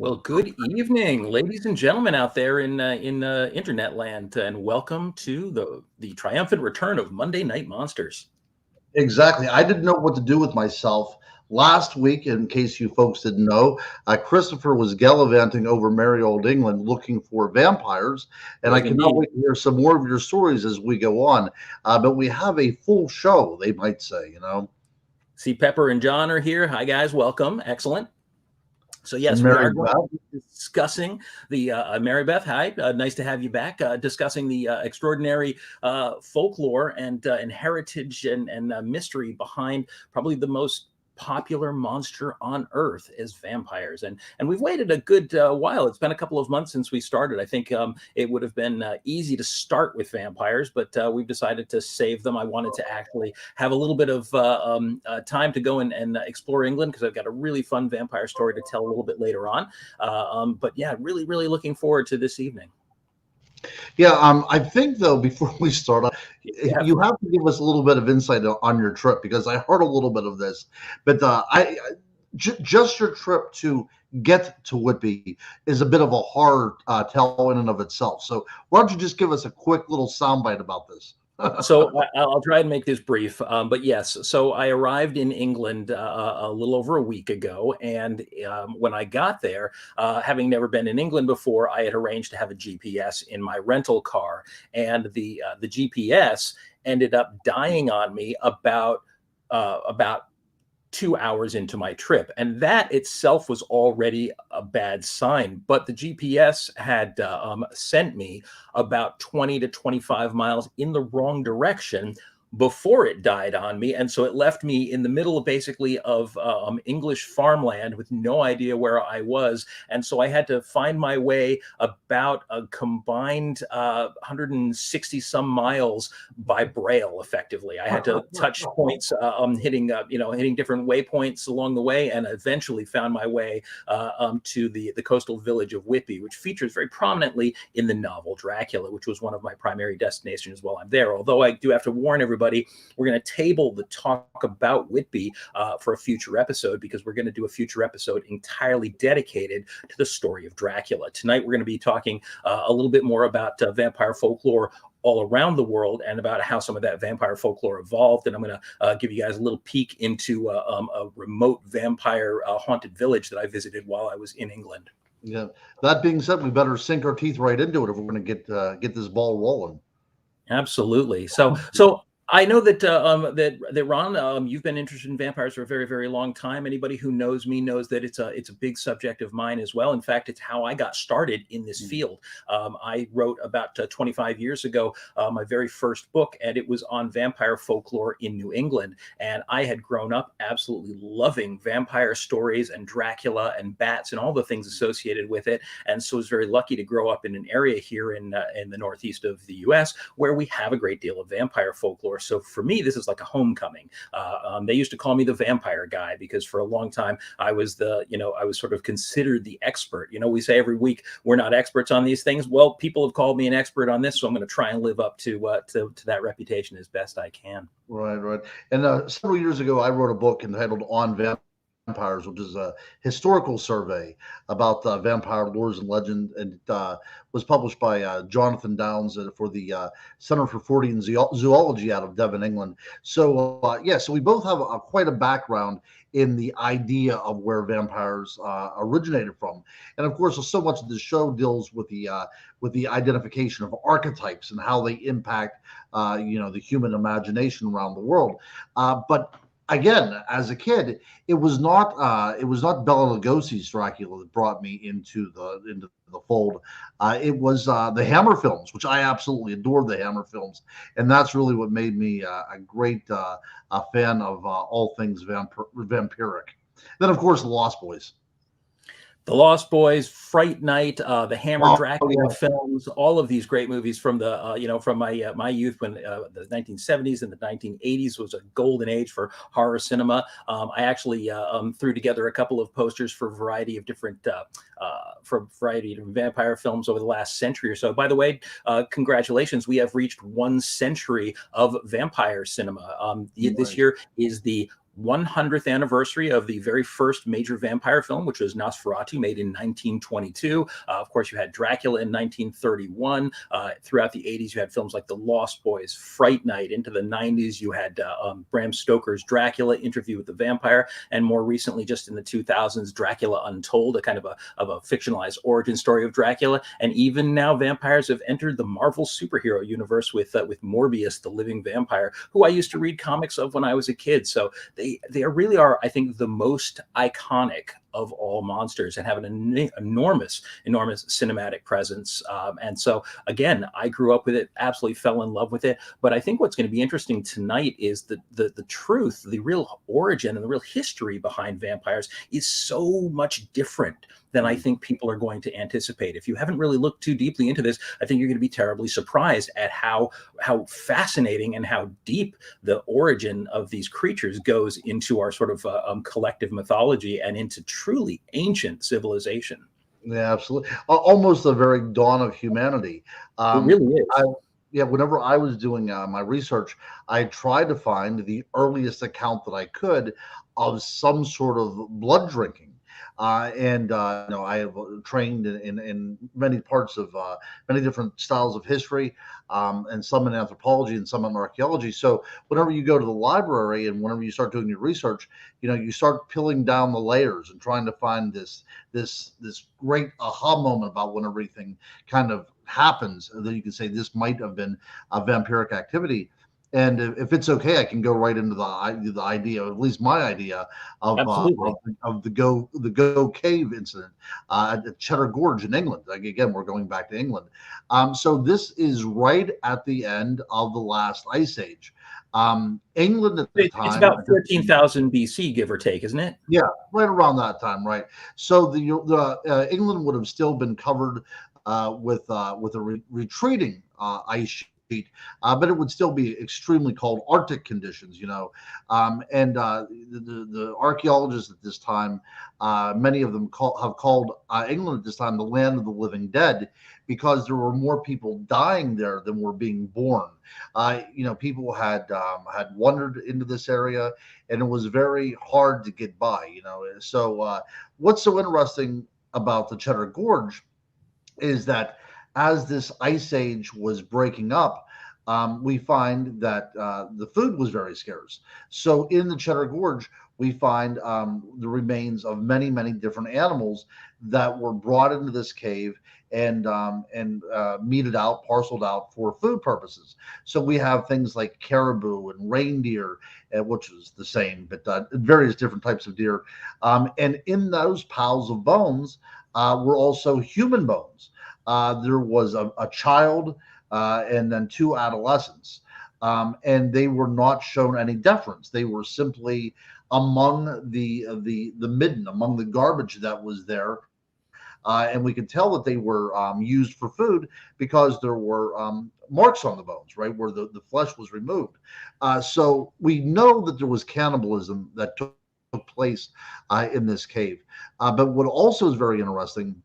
Well, good evening, ladies and gentlemen out there in internet land, and welcome to the triumphant return of Monday Night Monsters. Exactly. I didn't know what to do with myself. Last week, in case you folks didn't know, Christopher was gallivanting over merry old England looking for vampires, and I Was cannot indeed. wait to hear some more of your stories as we go on. But we have a full show, they might say. See, Pepper and John are here. Hi, guys. Welcome. Excellent. So And yes, we Mary are going Beth. to be discussing the Mary Beth. Hi, nice to have you back. Discussing the extraordinary folklore and heritage and mystery behind probably the most popular monster on Earth is vampires. And we've waited a good while. It's been a couple of months since we started. I think it would have been easy to start with vampires, but we've decided to save them. I wanted to actually have a little bit of time to go and explore England because I've got a really fun vampire story to tell a little bit later on. But yeah, really, really looking forward to this evening. Yeah, I think though before we start, Yeah. you have to give us a little bit of insight on your trip because I heard a little bit of this, but just your trip to get to Whitby is a bit of a hard tell in and of itself. So why don't you just give us a quick little soundbite about this? So I'll try and make this brief, but yes. So I arrived in England a little over a week ago, and when I got there, having never been in England before, I had arranged to have a GPS in my rental car, and the GPS ended up dying on me about 2 hours into my trip. And that itself was already a bad sign. But the GPS had sent me about 20 to 25 miles in the wrong direction before it died on me. And so it left me in the middle of basically of English farmland with no idea where I was. And so I had to find my way about a combined 160 some miles by braille. Effectively, I had to touch points, hitting different waypoints along the way, and eventually found my way to the coastal village of Whitby, which features very prominently in the novel Dracula, which was one of my primary destinations while I'm there. Although I do have to warn everybody, we're going to table the talk about Whitby for a future episode, because we're going to do a future episode entirely dedicated to the story of Dracula. Tonight, we're going to be talking a little bit more about vampire folklore all around the world and about how some of that vampire folklore evolved. And I'm going to give you guys a little peek into a remote vampire haunted village that I visited while I was in England. Yeah. That being said, we better sink our teeth right into it if we're going to get this ball rolling. Absolutely. So I know that Ron, you've been interested in vampires for a very, very long time. Anybody who knows me knows that it's a big subject of mine as well. In fact, it's how I got started in this field. I wrote about 25 years ago my very first book, and it was on vampire folklore in New England. And I had grown up absolutely loving vampire stories and Dracula and bats and all the things associated with it. And so I was very lucky to grow up in an area here in the northeast of the U.S. where we have a great deal of vampire folklore. So for me, this is like a homecoming. They used to call me the vampire guy because for a long time I was I was sort of considered the expert. We say every week we're not experts on these things. Well, people have called me an expert on this, so I'm going to try and live up to that reputation as best I can. Right. And several years ago, I wrote a book entitled "On Vampires," which is a historical survey about vampire lores and legend, and was published by Jonathan Downes for the Center for Fortean Zoology out of Devon, England. So we both have quite a background in the idea of where vampires originated from, and of course, so much of the show deals with the identification of archetypes and how they impact the human imagination around the world. But again, as a kid, it was not Bela Lugosi's Dracula that brought me into the fold. It was the Hammer films, which I absolutely adored the Hammer films, and that's really what made me a great fan of all things vampiric. Then, of course, the Lost Boys. The Lost Boys, Fright Night, the Hammer Oh, Dracula yeah. films, all of these great movies from from my youth, when the 1970s and the 1980s was a golden age for horror cinema. I actually threw together a couple of posters for a variety of different vampire films over the last century or so. By the way, congratulations, we have reached 1 century of vampire cinema. This year is the 100th anniversary of the very first major vampire film, which was Nosferatu, made in 1922. Of course, you had Dracula in 1931. Throughout the 80s, you had films like The Lost Boys, Fright Night. Into the 90s, you had Bram Stoker's Dracula, Interview with the Vampire, and more recently, just in the 2000s, Dracula Untold, a kind of a fictionalized origin story of Dracula. And even now, vampires have entered the Marvel superhero universe with Morbius, the living vampire, who I used to read comics of when I was a kid. So they really are, I think, the most iconic of all monsters and have an enormous cinematic presence. And so again, I grew up with it, absolutely fell in love with it. But I think what's going to be interesting tonight is the truth, the real origin and the real history behind vampires is so much different than I think people are going to anticipate. If you haven't really looked too deeply into this, I think you're going to be terribly surprised at how fascinating and how deep the origin of these creatures goes into our sort of collective mythology and into truly ancient civilization. Yeah, absolutely. Almost the very dawn of humanity. It Um, really I, is. yeah, whenever I was doing my research, I tried to find the earliest account that I could of some sort of blood drinking. I have trained in many parts of many different styles of history, and some in anthropology and some in archaeology. So whenever you go to the library and whenever you start doing your research, you start peeling down the layers and trying to find this great aha moment about when everything kind of happens that you can say this might have been a vampiric activity. And if it's okay, I can go right into the idea, at least my idea of Absolutely. the Go Cave incident at Cheddar Gorge in England. Like, again, we're going back to England. So this is right at the end of the last ice age. England at the It's time about had just 14,000 BC, give or take, isn't it? yeah, right around that time, right? So the England would have still been covered with a retreating ice sheet, but it would still be extremely cold Arctic conditions, and the archaeologists at this time, many of them have called England at this time the land of the living dead because there were more people dying there than were being born. People had wandered into this area and it was very hard to get by. So what's so interesting about the Cheddar Gorge is that as this ice age was breaking up, we find that the food was very scarce. So in the Cheddar Gorge, we find the remains of many, many different animals that were brought into this cave and meted out, parceled out for food purposes. So we have things like caribou and reindeer, which is the same, but various different types of deer. And in those piles of bones were also human bones. There was a child and then two adolescents. And they were not shown any deference. They were simply among the midden, among the garbage that was there. And we could tell that they were used for food because there were marks on the bones, right, where the flesh was removed. So we know that there was cannibalism that took place in this cave. But what also is very interesting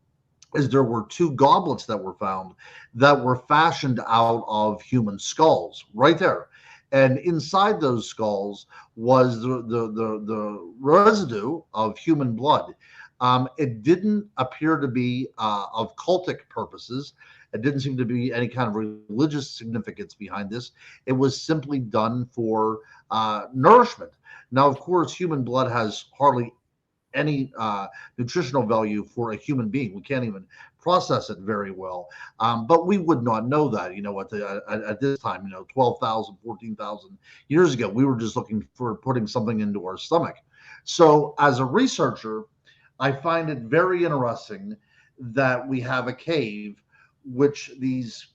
is there were two goblets that were found that were fashioned out of human skulls right there. And inside those skulls was the residue of human blood. It didn't appear to be of cultic purposes. It didn't seem to be any kind of religious significance behind this. It was simply done for nourishment. Now, of course, human blood has hardly any nutritional value for a human being. We can't even process it very well. But we would not know that, at this time, 12,000, 14,000 years ago, we were just looking for putting something into our stomach. So as a researcher, I find it very interesting that we have a cave which these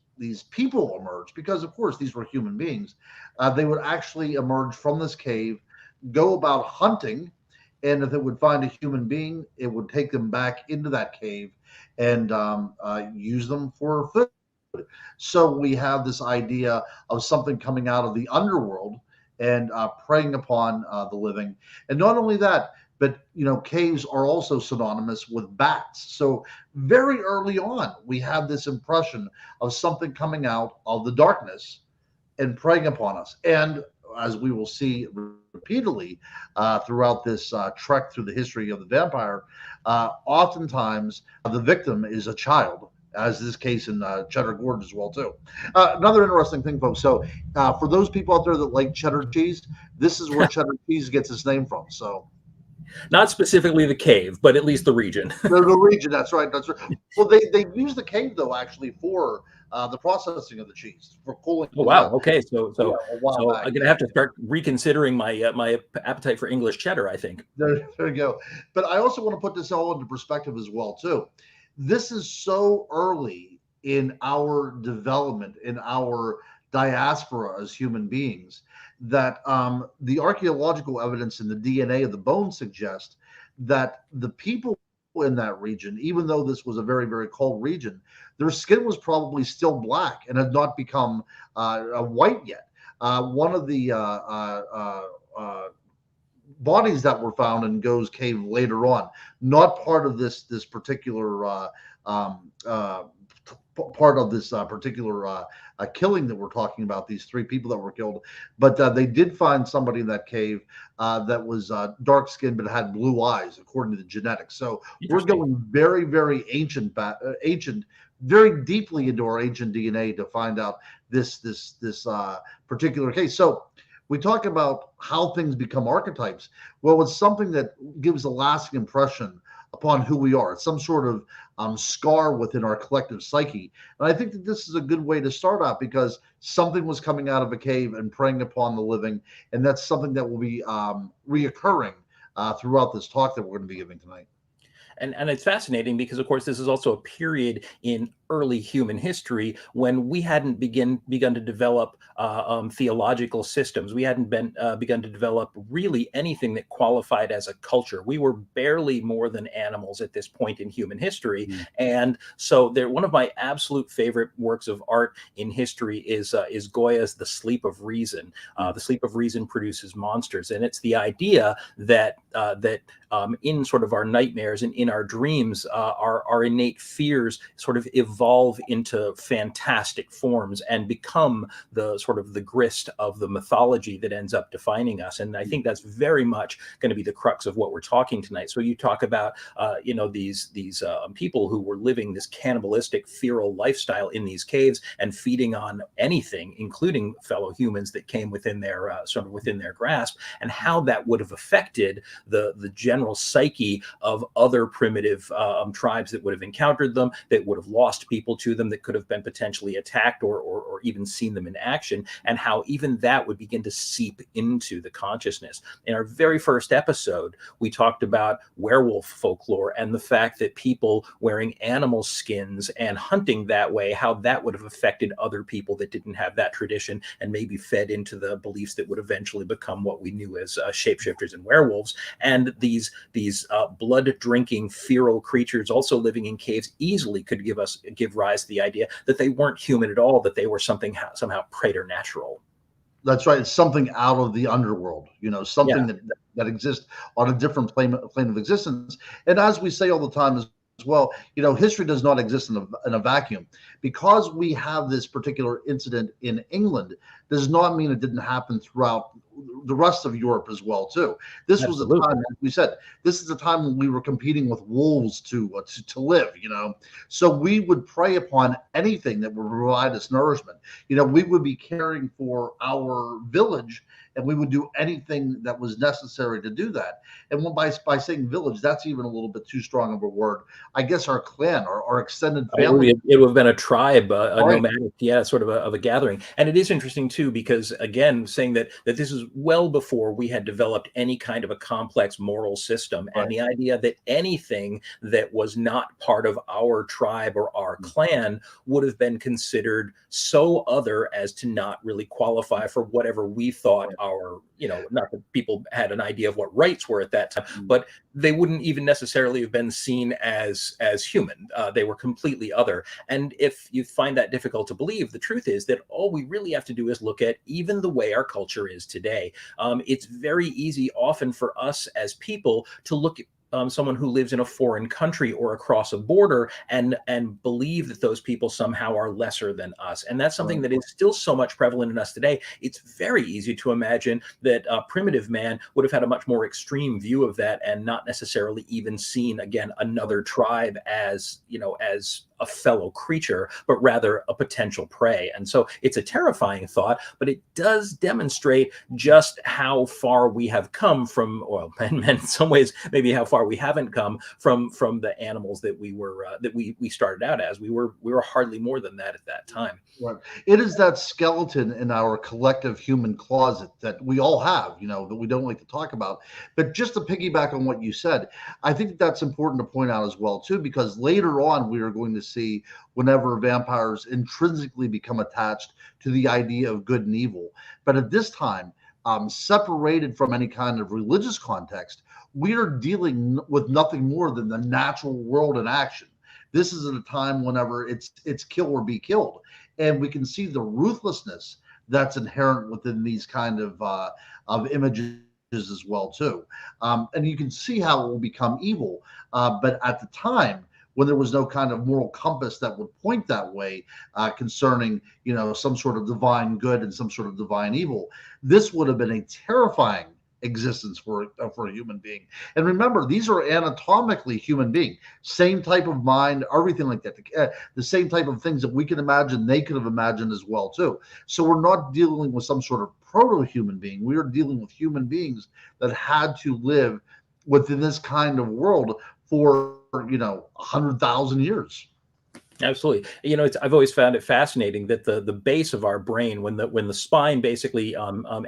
people emerge because of course these were human beings. They would actually emerge from this cave, go about hunting, and if it would find a human being, it would take them back into that cave and use them for food. So we have this idea of something coming out of the underworld and preying upon the living. And not only that, but caves are also synonymous with bats. So very early on, we have this impression of something coming out of the darkness and preying upon us. And as we will see repeatedly throughout this trek through the history of the vampire, oftentimes the victim is a child, as this case in Cheddar Gorge as well too. Another interesting thing, folks. So for those people out there that like cheddar cheese, this is where cheddar cheese gets its name from. So Not specifically the cave, but at least the region. the region. That's right. That's right. Well, they use the cave though actually for the processing of the cheese for cooling Oh it wow. down. Okay. So Yeah, so a while so back. I'm gonna Yeah. have to start reconsidering my my appetite for English cheddar, I think. There you go. But I also want to put this all into perspective as well too. This is so early in our development, in our diaspora as human beings, that the archaeological evidence in the DNA of the bone suggests that the people in that region, even though this was a very, very cold region, their skin was probably still black and had not become white yet. One of the bodies that were found in Go's cave later on, not part of this particular part of this particular killing that we're talking about. These three people that were killed, but they did find somebody in that cave that was dark skinned but had blue eyes, according to the genetics. So we're Interesting. going very, very ancient, very deeply into our ancient DNA to find out this particular case. So we talk about how things become archetypes. Well, it's something that gives a lasting impression upon who we are. It's some sort of scar within our collective psyche. And I think that this is a good way to start out because something was coming out of a cave and preying upon the living. And that's something that will be reoccurring throughout this talk that we're going to be giving tonight. And it's fascinating because, of course, this is also a period in early human history when we hadn't begun to develop theological systems. We hadn't begun to develop really anything that qualified as a culture. We were barely more than animals at this point in human history. Mm. And so, one of my absolute favorite works of art in history is Goya's *The Sleep of Reason*. The Sleep of Reason produces monsters, and it's the idea that in sort of our nightmares and in our dreams, our innate fears sort of evolve into fantastic forms and become the sort of the grist of the mythology that ends up defining us. And I think that's very much going to be the crux of what we're talking tonight. So you talk about these people who were living this cannibalistic feral lifestyle in these caves and feeding on anything, including fellow humans that came within their sort of within their grasp, and how that would have affected the general psyche of other primitive tribes that would have encountered them, that would have lost people to them, that could have been potentially attacked or even seen them in action, and how even that would begin to seep into the consciousness. In our very first episode, we talked about werewolf folklore and the fact that people wearing animal skins and hunting that way, how that would have affected other people that didn't have that tradition and maybe fed into the beliefs that would eventually become what we knew as shapeshifters and werewolves. And these blood drinking feral creatures also living in caves easily could give rise to the idea that they weren't human at all, that they were somehow preternatural. That's right. It's something out of the underworld, Yeah, something that exists on a different plane of existence. And as we say all the time as well, history does not exist in a vacuum. Because we have this particular incident in England does not mean it didn't happen throughout the rest of Europe as well, too. This was a time, absolutely. as we said, this is a time when we were competing with wolves to live, So we would prey upon anything that would provide us nourishment. We would be caring for our village, and we would do anything that was necessary to do that. And by saying village, that's even a little bit too strong of a word. I guess our clan, our extended family. It would have been a tribe, a Right. nomadic, yeah, sort of a gathering. And it is interesting too, because again, saying that this is well before we had developed any kind of a complex moral system, and Right. the idea that anything that was not part of our tribe or our clan would have been considered so other as to not really qualify for whatever we thought Right. our, not that people had an idea of what rights were at that time, Mm. but they wouldn't even necessarily have been seen as human. They were completely other. And if you find that difficult to believe, the truth is that all we really have to do is look at even the way our culture is today. It's very easy often for us as people to look someone who lives in a foreign country or across a border and believe that those people somehow are lesser than us. And that's something Right. that is still so much prevalent in us today. It's very easy to imagine that primitive man would have had a much more extreme view of that and not necessarily even seen again another tribe as, as a fellow creature, but rather a potential prey. And so it's a terrifying thought, but it does demonstrate just how far we have come from, well, and in some ways, maybe how far we haven't come from the animals that we started out as. We were hardly more than that at that time. Right. It is that skeleton in our collective human closet that we all have, that we don't like to talk about. But just to piggyback on what you said, I think that's important to point out as well, too, because later on we are going to see whenever vampires intrinsically become attached to the idea of good and evil. But at this time, separated from any kind of religious context, we are dealing with nothing more than the natural world in action. This is at a time whenever it's kill or be killed, and we can see the ruthlessness that's inherent within these kind of images as well too. And you can see how it will become evil. But at the time, when there was no kind of moral compass that would point that way concerning, some sort of divine good and some sort of divine evil, this would have been a terrifying existence for a human being. And remember, these are anatomically human beings, same type of mind, everything like that. The same type of things that we can imagine, they could have imagined as well too. So we're not dealing with some sort of proto-human being. We are dealing with human beings that had to live within this kind of world for 100,000 years. Absolutely. I've always found it fascinating that the base of our brain, when the spine basically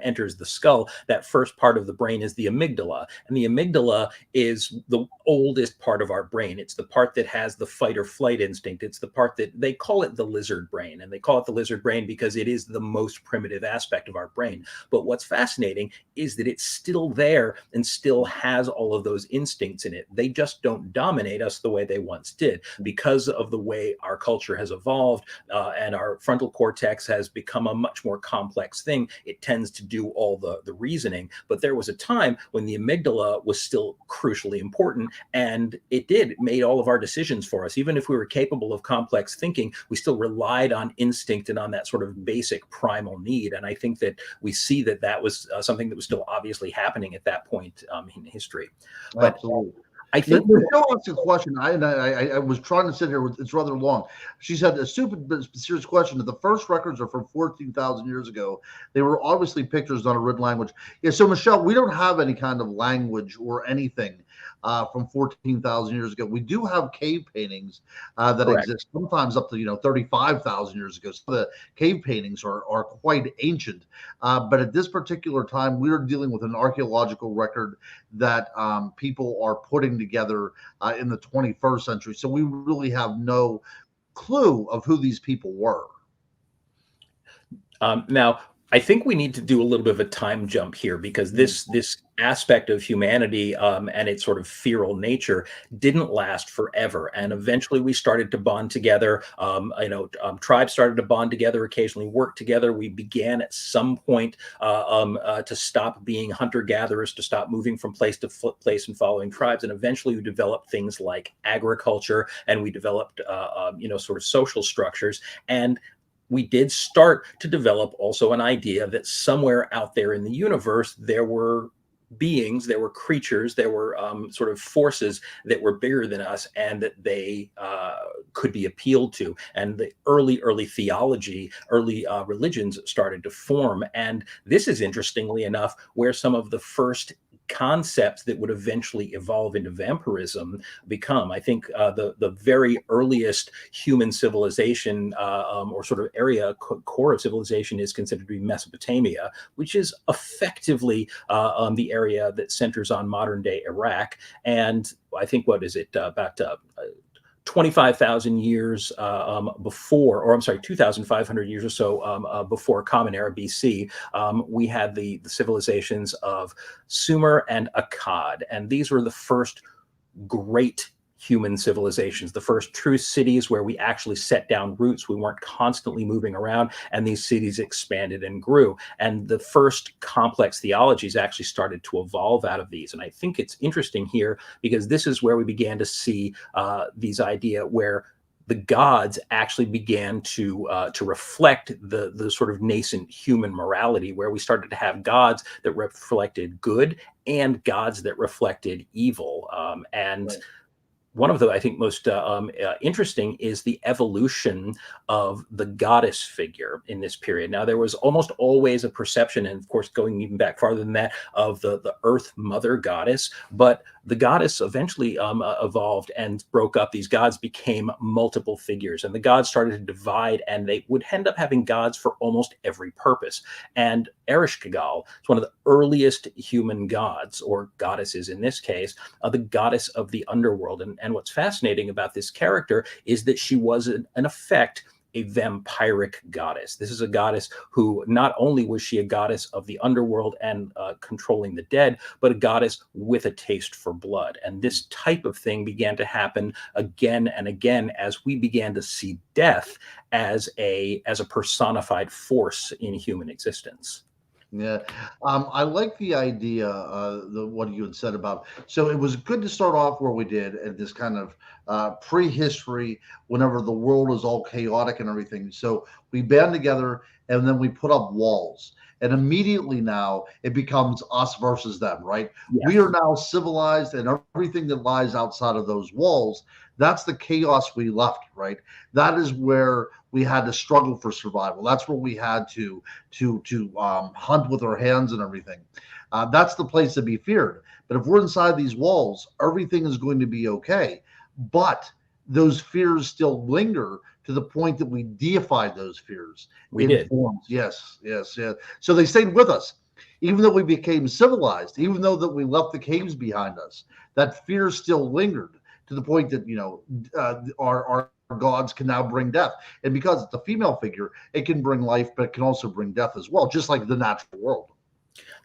enters the skull, that first part of the brain is the amygdala, and the amygdala is the oldest part of our brain. It's the part that has the fight or flight instinct. It's the part that they call it the lizard brain, and they call it the lizard brain because it is the most primitive aspect of our brain. But what's fascinating is that it's still there and still has all of those instincts in it. They just don't dominate us the way they once did because of the way our culture has evolved and our frontal cortex has become a much more complex thing. It tends to do all the reasoning. But there was a time when the amygdala was still crucially important, and it made all of our decisions for us. Even if we were capable of complex thinking, we still relied on instinct and on that sort of basic primal need. And I think that we see that was something that was still obviously happening at that point in history. But Absolutely. I think Michelle asked a question. I was trying to sit here. It's rather long. She said a stupid but serious question. That the first records are from 14,000 years ago. They were obviously pictures, not a written language. Yeah. So Michelle, we don't have any kind of language or anything from 14,000 years ago. We do have cave paintings that correct. exist, sometimes up to 35,000 years ago. So the cave paintings are quite ancient. But at this particular time, we are dealing with an archaeological record that people are putting together in the 21st century. So we really have no clue of who these people were. Now, I think we need to do a little bit of a time jump here because Mm. this aspect of humanity and its sort of feral nature didn't last forever, and eventually we started to bond together. Tribes started to bond together, occasionally work together. We began at some point to stop being hunter gatherers, to stop moving from place to place and following tribes, and eventually we developed things like agriculture, and we developed sort of social structures. And we did start to develop also an idea that somewhere out there in the universe, there were beings, there were creatures, there were sort of forces that were bigger than us and that they could be appealed to. And the early theology, early religions started to form. And this is, interestingly enough, where some of the first concepts that would eventually evolve into vampirism become. I think the very earliest human civilization or sort of core of civilization is considered to be Mesopotamia, which is effectively the area that centers on modern day Iraq. And I think, what is it, about 25,000 years before, or I'm sorry, 2,500 years or so before Common Era BC, we had the civilizations of Sumer and Akkad. And these were the first great human civilizations, the first true cities where we actually set down roots. We weren't constantly moving around, and these cities expanded and grew. And the first complex theologies actually started to evolve out of these. And I think it's interesting here because this is where we began to see these idea where the gods actually began to reflect the sort of nascent human morality, where we started to have gods that reflected good and gods that reflected evil. And Right. one of the, I think, most interesting is the evolution of the goddess figure in this period. Now, there was almost always a perception, and of course, going even back farther than that, of the Earth Mother goddess, but the goddess eventually evolved and broke up. These gods became multiple figures, and the gods started to divide, and they would end up having gods for almost every purpose. And Ereshkigal is one of the earliest human gods, or goddesses in this case, the goddess of the underworld. And what's fascinating about this character is that she was, in effect, a vampiric goddess. This is a goddess who not only was she a goddess of the underworld and controlling the dead, but a goddess with a taste for blood. And this type of thing began to happen again and again as we began to see death as a personified force in human existence. Yeah, I like the idea, the what you had said about. So it was good to start off where we did at this kind of prehistory, whenever the world is all chaotic and everything. So we band together, and then we put up walls, and immediately now it becomes us versus them, right? We are Yes, now civilized, and everything that lies outside of those walls, that's the chaos we left, right? That is where we had to struggle for survival. That's where we had to hunt with our hands and everything. That's the place to be feared. But if we're inside these walls, everything is going to be okay. But those fears still linger to the point that we deified those fears we in did. forms. Yes, yes, yes. So they stayed with us. Even though we became civilized, even though that we left the caves behind us, that fear still lingered to the point that, our gods can now bring death. And because it's a female figure, it can bring life, but it can also bring death as well, just like the natural world.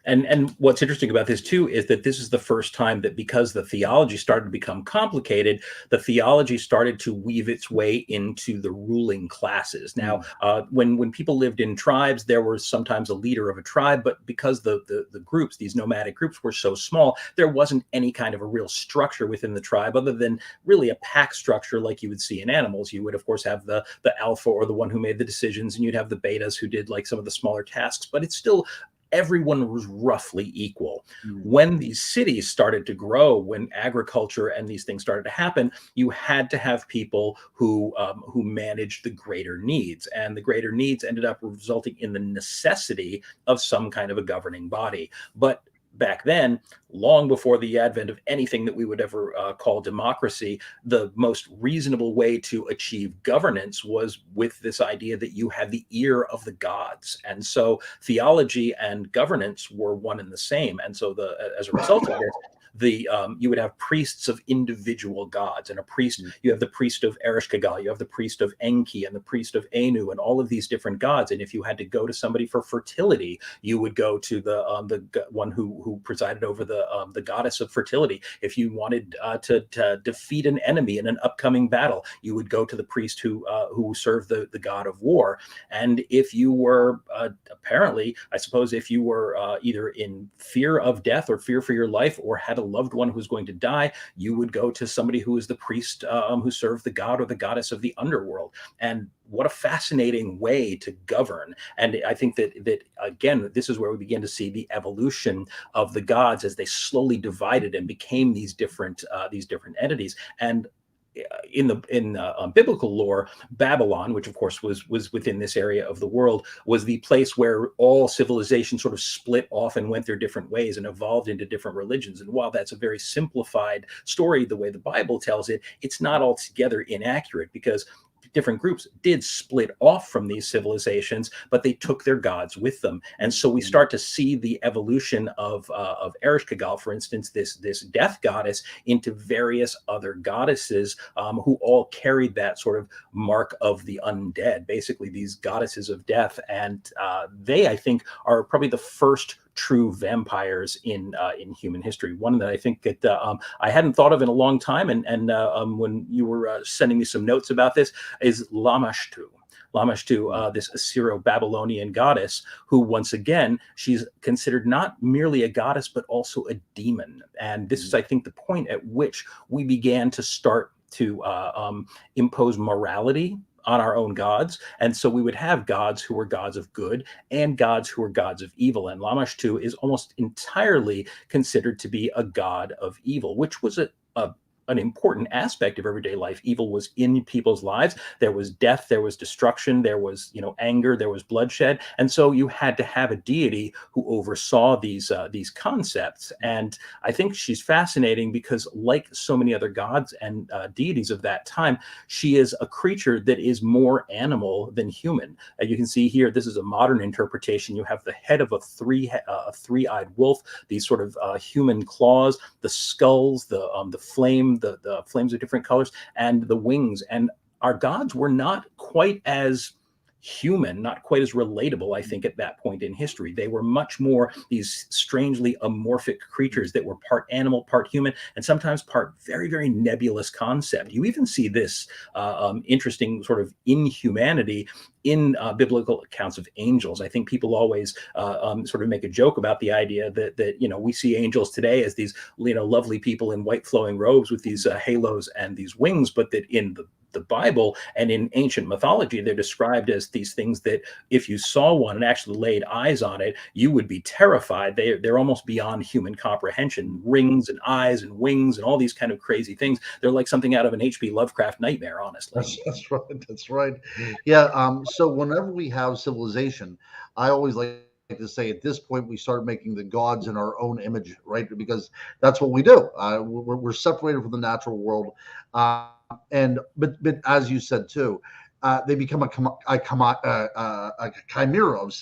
And what's interesting about this too is that this is the first time that, because the theology started to become complicated, the theology started to weave its way into the ruling classes. Now, Mm. when people lived in tribes, there was sometimes a leader of a tribe, but because the groups, these nomadic groups, were so small, there wasn't any kind of a real structure within the tribe, other than really a pack structure like you would see in animals. You would, of course, have the alpha, or the one who made the decisions, and you'd have the betas who did like some of the smaller tasks. But it's still, everyone was roughly equal. Mm. When these cities started to grow, when agriculture and these things started to happen, you had to have people who managed the greater needs, and the greater needs ended up resulting in the necessity of some kind of a governing body. But back then, long before the advent of anything that we would ever call democracy, the most reasonable way to achieve governance was with this idea that you had the ear of the gods. And so theology and governance were one and the same. And so as a result of this, you would have priests of individual gods, and a priest, Mm. you have the priest of Ereshkigal, you have the priest of Enki, and the priest of Anu, and all of these different gods. And if you had to go to somebody for fertility, you would go to the one who presided over the goddess of fertility. If you wanted to defeat an enemy in an upcoming battle, you would go to the priest who served the god of war. And if you were apparently, I suppose, if you were either in fear of death or fear for your life, or had a loved one who was going to die, you would go to somebody who was the priest who served the god or the goddess of the underworld. And what a fascinating way to govern. And I think that again, this is where we begin to see the evolution of the gods as they slowly divided and became these different entities. And in biblical lore, Babylon, which of course was within this area of the world, was the place where all civilization sort of split off and went their different ways and evolved into different religions. And while that's a very simplified story, the way the Bible tells it, it's not altogether inaccurate, because different groups did split off from these civilizations, but they took their gods with them. And so we start to see the evolution of Ereshkigal, for instance, this death goddess, into various other goddesses who all carried that sort of mark of the undead, basically these goddesses of death. And they, I think, are probably the first true vampires in human history. One that I think that I hadn't thought of in a long time, and when you were sending me some notes about this, is Lamashtu. Lamashtu, this Assyro-Babylonian goddess, who once again she's considered not merely a goddess but also a demon. And this is, I think, the point at which we began to start to impose morality on our own gods. And so we would have gods who were gods of good and gods who were gods of evil. And Lamashtu is almost entirely considered to be a god of evil, which was an important aspect of everyday life. Evil was in people's lives. There was death, there was destruction, there was, anger, there was bloodshed, and so you had to have a deity who oversaw these concepts. And I think she's fascinating because, like so many other gods and deities of that time, she is a creature that is more animal than human. You can see here, this is a modern interpretation. You have the head of a three-eyed wolf, these sort of human claws, the skulls, the flame, the flames of different colors, and the wings. And our gods were not quite as human, not quite as relatable, I think, at that point in history. They were much more these strangely amorphic creatures that were part animal, part human, and sometimes part very, very nebulous concept. You even see this interesting sort of inhumanity in biblical accounts of angels. I think people always sort of make a joke about the idea that we see angels today as these lovely people in white flowing robes with these halos and these wings, but that in the Bible and in ancient mythology, they're described as these things that if you saw one and actually laid eyes on it, you would be terrified. They're almost beyond human comprehension. Rings and eyes and wings and all these kind of crazy things. They're like something out of an H.P. Lovecraft nightmare, honestly. That's right. That's right. Yeah. So whenever we have civilization, I always like to say at this point we start making the gods in our own image, right? Because that's what we do. We're separated from the natural world, but as you said too, they become a chimera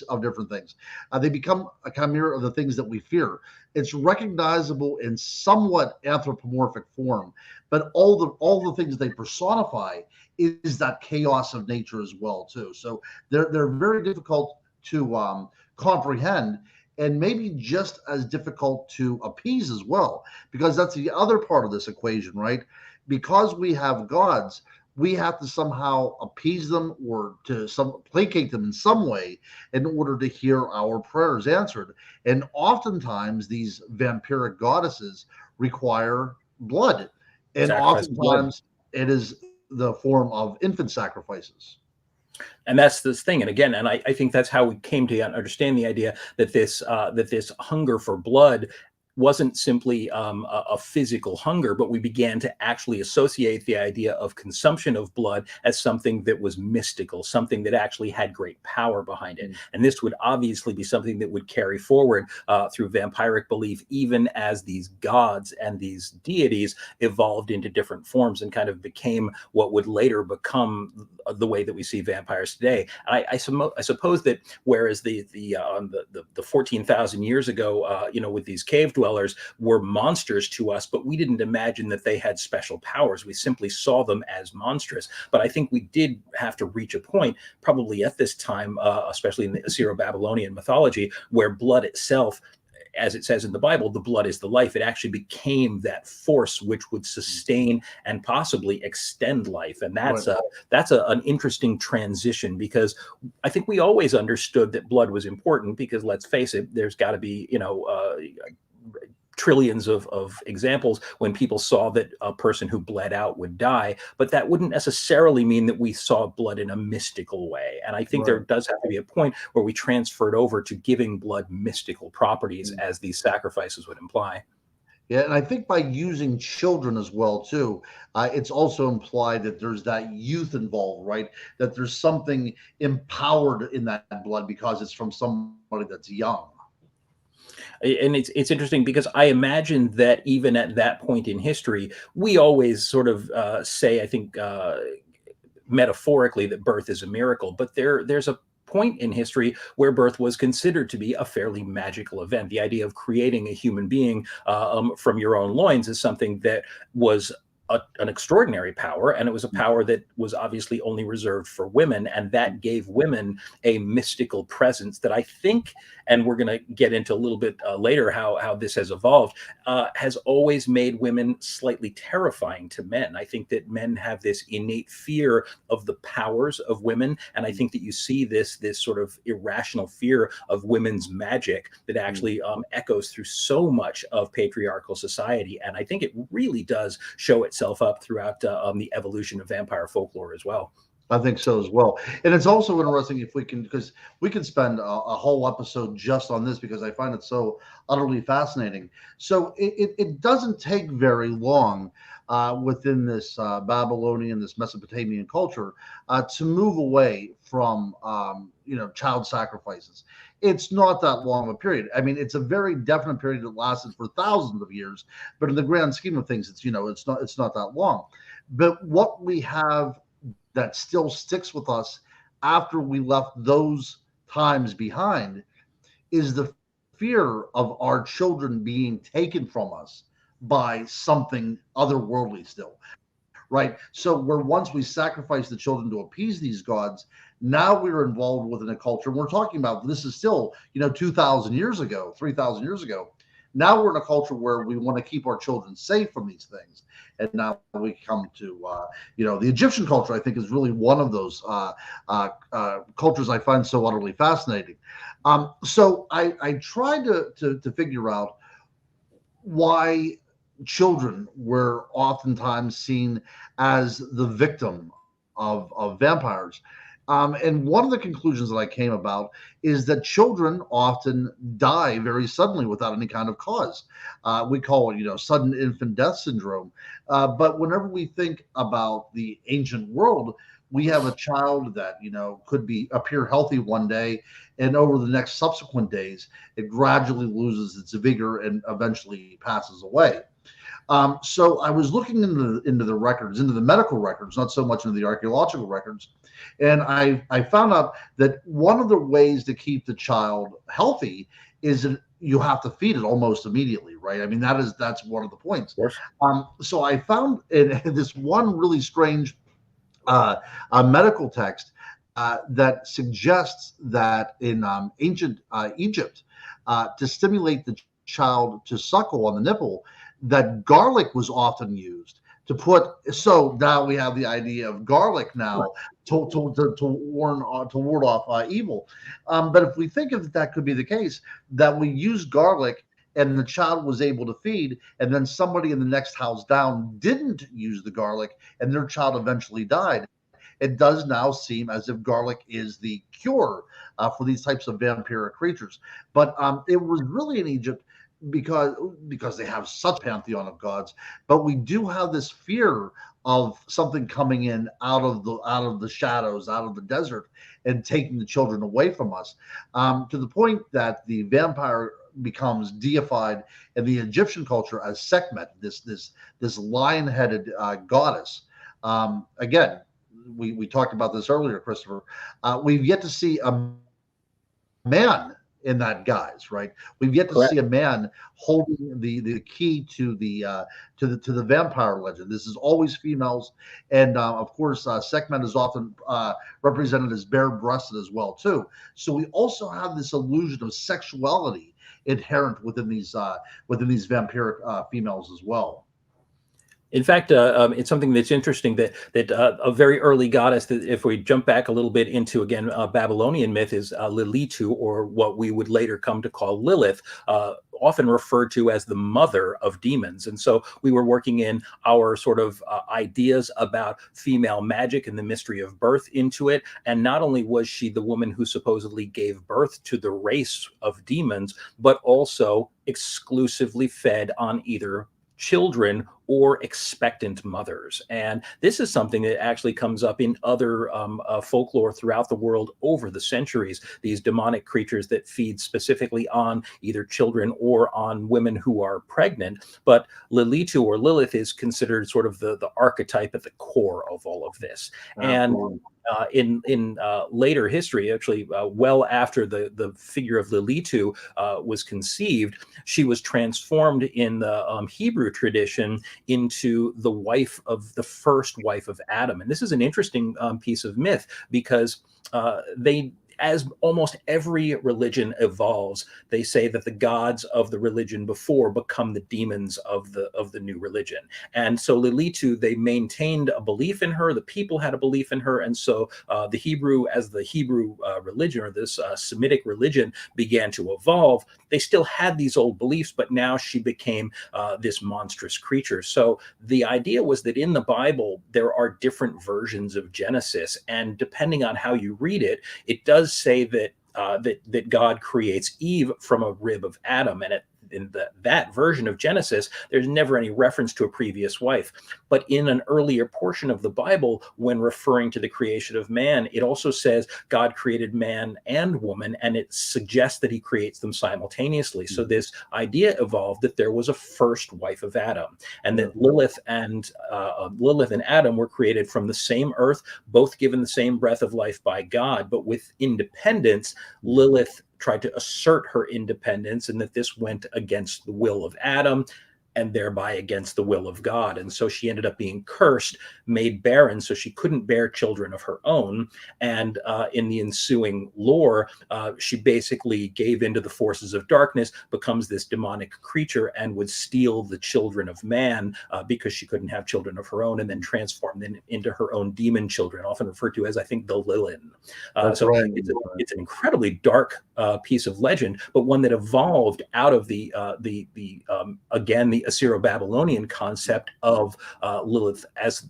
of different things. They become a chimera of the things that we fear. It's recognizable in somewhat anthropomorphic form, but all the things they personify is that chaos of nature as well too. So they're very difficult to comprehend, and maybe just as difficult to appease as well, because that's the other part of this equation, right? Because we have gods, we have to somehow appease them or to placate them in some way in order to hear our prayers answered. And oftentimes these vampiric goddesses require blood, and Sacrifice of blood. oftentimes it is the form of infant sacrifices. And that's this thing. And again, and I think that's how we came to understand the idea that this hunger for blood wasn't simply a physical hunger, but we began to actually associate the idea of consumption of blood as something that was mystical, something that actually had great power behind it. And this would obviously be something that would carry forward through vampiric belief, even as these gods and these deities evolved into different forms and kind of became what would later become the way that we see vampires today. And I suppose that whereas the 14,000 years ago, with these cave dwellers were monsters to us, but we didn't imagine that they had special powers. We simply saw them as monstrous. But I think we did have to reach a point, probably at this time, especially in the Assyro-Babylonian mythology, where blood itself, as it says in the Bible, the blood is the life. It actually became that force which would sustain and possibly extend life. And that's an interesting transition, because I think we always understood that blood was important, because let's face it, there's got to be, trillions of examples when people saw that a person who bled out would die, but that wouldn't necessarily mean that we saw blood in a mystical way. And I think there does have to be a point where we transferred over to giving blood mystical properties, as these sacrifices would imply. Yeah, and I think by using children as well too, it's also implied that there's that youth involved, right? That there's something empowered in that blood because it's from somebody that's young. And it's interesting because I imagine that even at that point in history, we always sort of say, I think, metaphorically, that birth is a miracle, but there's a point in history where birth was considered to be a fairly magical event. The idea of creating a human being from your own loins is something that was an extraordinary power, and it was a power that was obviously only reserved for women, and that gave women a mystical presence that I think, and we're going to get into a little bit later how this has evolved, has always made women slightly terrifying to men. I think that men have this innate fear of the powers of women, and I think that you see this sort of irrational fear of women's magic that actually echoes through so much of patriarchal society, and I think it really does show itself up throughout the evolution of vampire folklore as well. I think so as well. And it's also interesting if we can, because we can spend a whole episode just on this because I find it so utterly fascinating. So it doesn't take very long within this Babylonian, this Mesopotamian culture to move away from, child sacrifices. It's not that long of a period. I mean, it's a very definite period that lasted for thousands of years, but in the grand scheme of things, it's not that long. But what we have that still sticks with us after we left those times behind is the fear of our children being taken from us by something otherworldly still, right? So where once we sacrificed the children to appease these gods, now we're involved within a culture. We're talking about this is still, 2,000 years ago, 3,000 years ago. Now we're in a culture where we want to keep our children safe from these things. And now we come to, the Egyptian culture, I think, is really one of those cultures I find so utterly fascinating. So I tried to figure out why children were oftentimes seen as the victim of vampires. And one of the conclusions that I came about is that children often die very suddenly without any kind of cause. We call it, sudden infant death syndrome. But whenever we think about the ancient world, we have a child that could appear healthy one day, and over the next subsequent days, it gradually loses its vigor and eventually passes away. So I was looking into the records, into the medical records, not so much into the archaeological records, and I found out that one of the ways to keep the child healthy is that you have to feed it almost immediately, right? I mean, that's one of the points. Of course. So I found in this one really strange a medical text that suggests that in ancient Egypt, to stimulate the child to suckle on the nipple, that garlic was often used to put. So now we have the idea of garlic now to ward off evil. But if we think of that could be the case, that we use garlic and the child was able to feed, and then somebody in the next house down didn't use the garlic and their child eventually died, it does now seem as if garlic is the cure for these types of vampiric creatures. But it was really in Egypt because they have such pantheon of gods, but we do have this fear of something coming in out of the shadows, out of the desert, and taking the children away from us, to the point that the vampire becomes deified in the Egyptian culture as Sekhmet, this lion-headed goddess. Again, we talked about this earlier, Christopher. We've yet to see a man in that guise, right? We've yet to Correct. see a man holding the key to the vampire legend. This is always females, and of course, Sekhmet is often represented as bare-breasted as well too. So we also have this illusion of sexuality inherent within these vampiric females as well. In fact, it's something that's interesting that a very early goddess, that if we jump back a little bit into, again, Babylonian myth, is Lilitu, or what we would later come to call Lilith, often referred to as the mother of demons. And so we were working in our sort of ideas about female magic and the mystery of birth into it. And not only was she the woman who supposedly gave birth to the race of demons, but also exclusively fed on either children or expectant mothers. And this is something that actually comes up in other folklore throughout the world over the centuries, these demonic creatures that feed specifically on either children or on women who are pregnant. But Lilitu, or Lilith, is considered sort of the archetype at the core of all of this. And in later history, actually, well after the figure of Lilitu was conceived, she was transformed in the Hebrew tradition into the wife of the first wife of Adam. And this is an interesting piece of myth because they, as almost every religion evolves, they say that the gods of the religion before become the demons of the new religion. And so Lilitu, they maintained a belief in her. The people had a belief in her, and so the Hebrew, as the Hebrew religion, or this Semitic religion, began to evolve, they still had these old beliefs, but now she became this monstrous creature. So the idea was that in the Bible there are different versions of Genesis, and depending on how you read it, it does say that that God creates Eve from a rib of Adam, and in that version of Genesis, there's never any reference to a previous wife. But in an earlier portion of the Bible, when referring to the creation of man, it also says God created man and woman, and it suggests that he creates them simultaneously. So this idea evolved that there was a first wife of Adam, and that Lilith and Adam were created from the same earth, both given the same breath of life by God, but with independence. Lilith tried to assert her independence, and that this went against the will of Adam and thereby against the will of God. And so she ended up being cursed, made barren, so she couldn't bear children of her own. And in the ensuing lore, she basically gave into the forces of darkness, becomes this demonic creature, and would steal the children of man because she couldn't have children of her own, and then transform them into her own demon children, often referred to as, I think, the Lilin. That's So right. it's an incredibly dark piece of legend, but one that evolved out of the again, the Assyro-Babylonian concept of Lilith as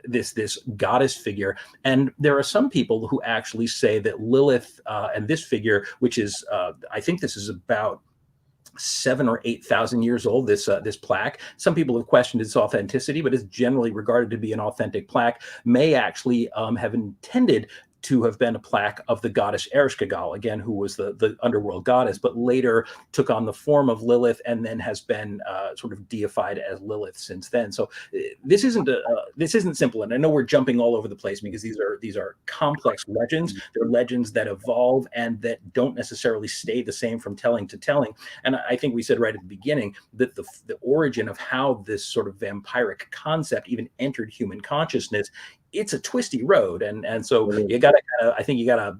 this goddess figure. And there are some people who actually say that Lilith and this figure, which is I think this is about 7,000 or 8,000 years old, this plaque. Some people have questioned its authenticity, but it's generally regarded to be an authentic plaque, may actually have intended to have been a plaque of the goddess Ereshkigal, again, who was the underworld goddess, but later took on the form of Lilith, and then has been sort of deified as Lilith since then. So this isn't simple, and I know we're jumping all over the place because these are complex legends. They're legends that evolve and that don't necessarily stay the same from telling to telling. And I think we said right at the beginning that the origin of how this sort of vampiric concept even entered human consciousness, it's a twisty road, and so you gotta I think you gotta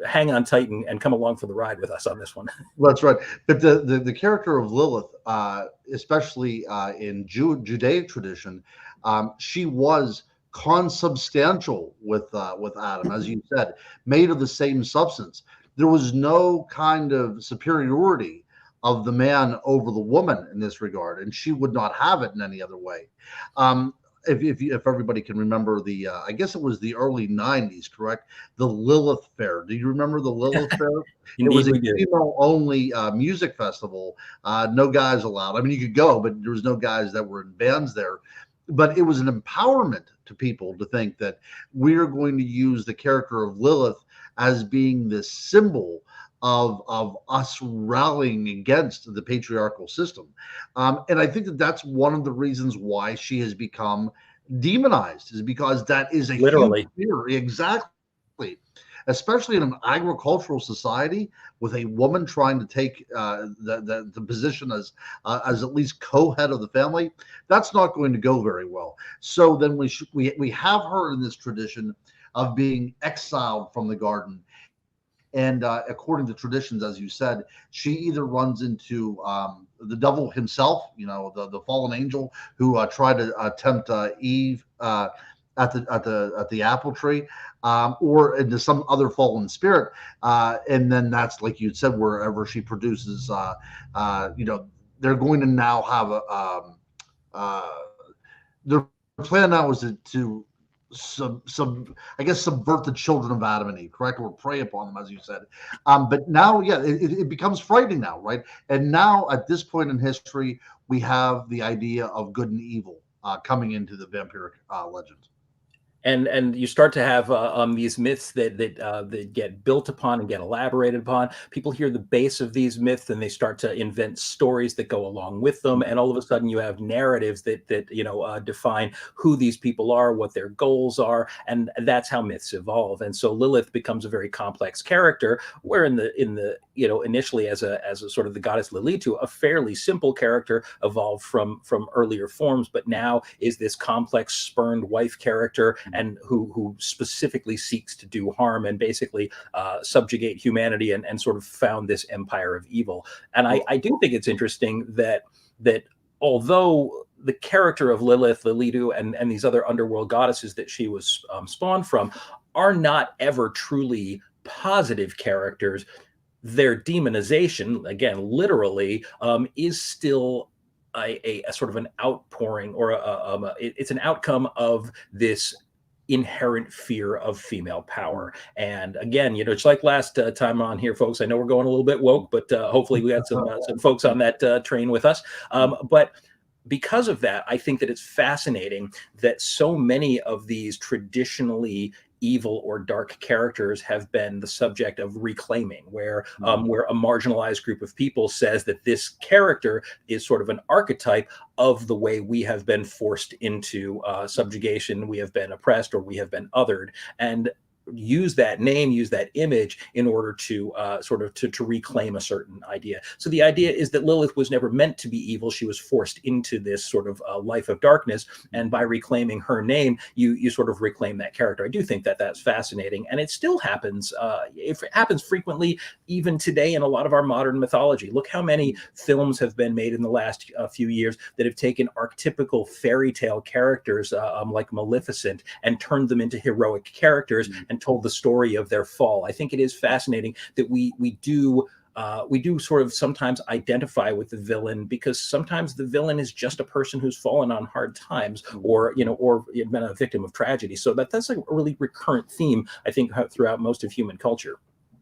hang on tight and come along for the ride with us on this one. That's right. But the character of Lilith, especially in Judaic tradition, she was consubstantial with Adam, as you said, made of the same substance. There was no kind of superiority of the man over the woman in this regard, and she would not have it in any other way. If everybody can remember I guess it was the early 90s, correct? The Lilith Fair. Do you remember the Lilith Fair? It was Indeed, a we do. female-only music festival. No guys allowed. I mean, you could go, but there was no guys that were in bands there. But it was an empowerment to people to think that we're going to use the character of Lilith as being this symbol of us rallying against the patriarchal system. And I think that that's one of the reasons why she has become demonized, is because that is a Literally. huge fear. Exactly. Especially in an agricultural society, with a woman trying to take the position as at least co-head of the family, that's not going to go very well. So then we have her in this tradition of being exiled from the garden. And according to traditions, as you said, she either runs into the devil himself, the fallen angel who tried to tempt Eve at the apple tree, or into some other fallen spirit, and then that's, like you said, wherever she produces. They're going to now have their plan now is to I guess subvert the children of Adam and Eve, correct, or prey upon them, as you said. But now, yeah, it becomes frightening now, right? And now at this point in history, we have the idea of good and evil coming into the vampiric legend. And you start to have these myths that get built upon and get elaborated upon. People hear the base of these myths, and they start to invent stories that go along with them. And all of a sudden, you have narratives that define who these people are, what their goals are, and that's how myths evolve. And so Lilith becomes a very complex character, where in the initially as a sort of the goddess Lilitu, a fairly simple character evolved from earlier forms, but now is this complex spurned wife character, and who specifically seeks to do harm and basically subjugate humanity, and sort of found this empire of evil. And I do think it's interesting that although the character of Lilith, Lilitu, and these other underworld goddesses that she was spawned from are not ever truly positive characters, their demonization, again, literally, is still a sort of an outpouring, or it's an outcome of this inherent fear of female power. And again, it's like last time on here, folks. I know we're going a little bit woke, but hopefully we got some folks on that train with us. But because of that, I think that it's fascinating that so many of these traditionally evil or dark characters have been the subject of reclaiming, where a marginalized group of people says that this character is sort of an archetype of the way we have been forced into subjugation, we have been oppressed, or we have been othered, and use that name, use that image in order to sort of to reclaim a certain idea. So the idea is that Lilith was never meant to be evil. She was forced into this sort of life of darkness, and by reclaiming her name, you sort of reclaim that character. I do think that that's fascinating, and it still happens. It happens frequently, even today, in a lot of our modern mythology. Look how many films have been made in the last few years that have taken archetypical fairy tale characters like Maleficent and turned them into heroic characters and told the story of their fall. I think it is fascinating that we do sort of sometimes identify with the villain, because sometimes the villain is just a person who's fallen on hard times, or been a victim of tragedy. So that's a really recurrent theme, I think, throughout most of human culture.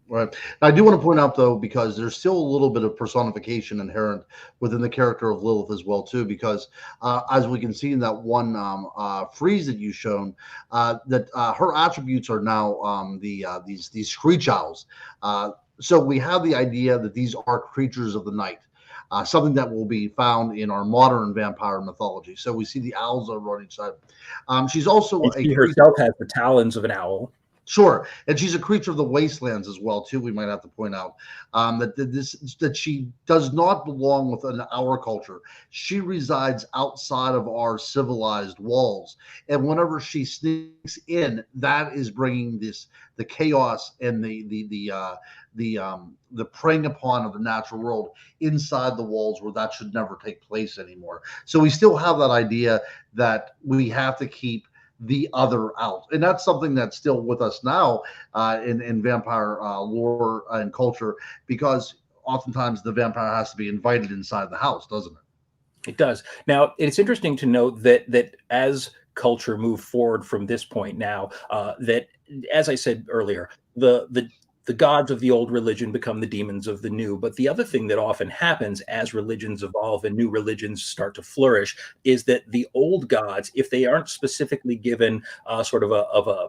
Right. I do want to point out, though, because there's still a little bit of personification inherent within the character of Lilith as well, too, because as we can see in that one frieze that you've shown, that her attributes are now these screech owls. So we have the idea that these are creatures of the night. Something that will be found in our modern vampire mythology. So we see the owls over on each side. She's also and she herself has the talons of an owl. Sure, and she's a creature of the wastelands as well, too. We might have to point out that she does not belong within our culture. She resides outside of our civilized walls, and whenever she sneaks in, that is bringing the chaos and the preying upon of the natural world inside the walls, where that should never take place anymore. So we still have that idea that we have to keep the other out, and that's something that's still with us now in vampire lore and culture, because oftentimes the vampire has to be invited inside the house, doesn't it? It does. Now, it's interesting to note that as culture moved forward from this point now, that, as I said earlier, the gods of the old religion become the demons of the new. But the other thing that often happens as religions evolve and new religions start to flourish is that the old gods, if they aren't specifically given sort of a